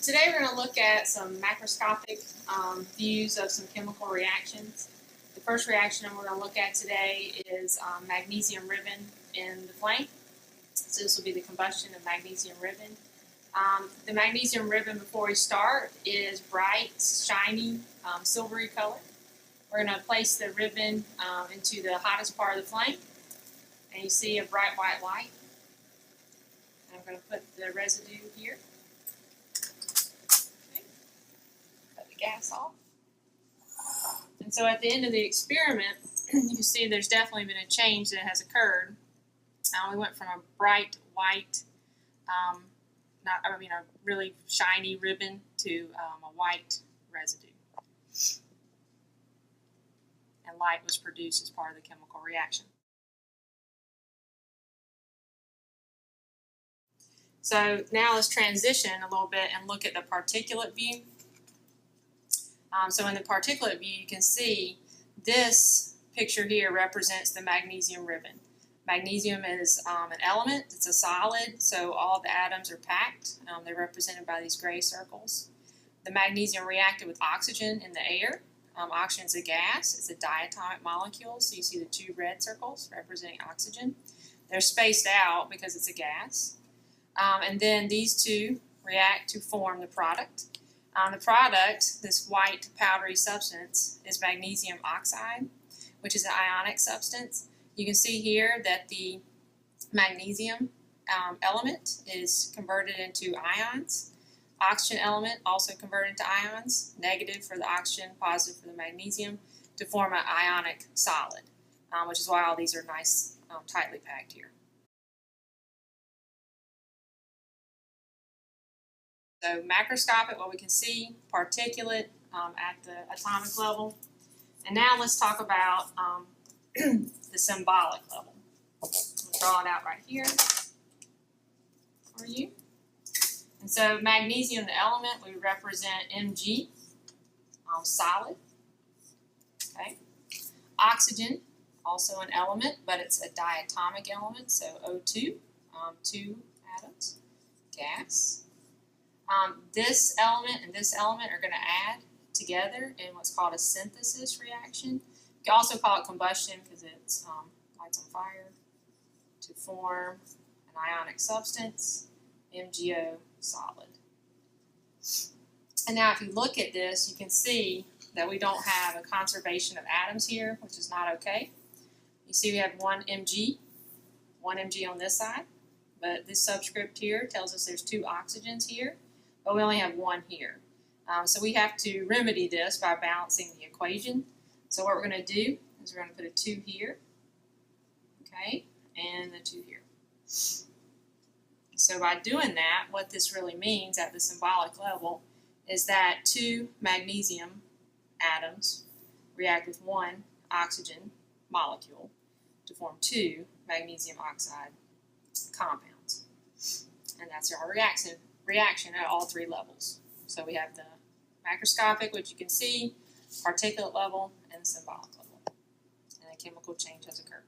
Today we're going to look at some macroscopic views of some chemical reactions. The first reaction we're going to look at today is magnesium ribbon in the flame. So this will be the combustion of magnesium ribbon. The magnesium ribbon, before we start, is bright, shiny, silvery color. We're going to place the ribbon into the hottest part of the flame, and you see a bright white light. And I'm going to put the residue here. Okay. Cut the gas off. And so at the end of the experiment, you can see there's definitely been a change that has occurred. We went from a bright white, a really shiny ribbon to a white residue. And light was produced as part of the chemical reaction. So now let's transition a little bit and look at the particulate view. So in the particulate view, you can see this picture here represents the magnesium ribbon. Magnesium is an element, it's a solid, so all the atoms are packed. They're represented by these gray circles. The magnesium reacted with oxygen in the air. Oxygen is a gas, it's a diatomic molecule, so you see the two red circles representing oxygen. They're spaced out because it's a gas. And then these two react to form the product. The product, this white powdery substance, is magnesium oxide, which is an ionic substance. You can see here that the magnesium element is converted into ions. Oxygen element also converted into ions, negative for the oxygen, positive for the magnesium, to form an ionic solid, which is why all these are nice, tightly packed here. So macroscopic, what we can see, particulate at the atomic level. And now let's talk about the symbolic level. I'll draw it out right here for you. And so magnesium, the element, we represent Mg, solid. Okay. Oxygen, also an element, but it's a diatomic element, so O2, 2 atoms, gas. This element and this element are going to add together in what's called a synthesis reaction. You can also call it combustion because it's lights on fire, to form an ionic substance, MgO solid. And now if you look at this, you can see that we don't have a conservation of atoms here, which is not okay. You see we have one Mg on this side, but this subscript here tells us there's two oxygens here, but we only have one here. So we have to remedy this by balancing the equation. So what we're going to do is we're going to put a 2 here, okay, and a 2 here. So by doing that, what this really means at the symbolic level is that 2 magnesium atoms react with 1 oxygen molecule to form 2 magnesium oxide compounds. And that's our reaction at all 3 levels. So we have the macroscopic, which you can see, particulate level, and the symbolic level. And a chemical change has occurred.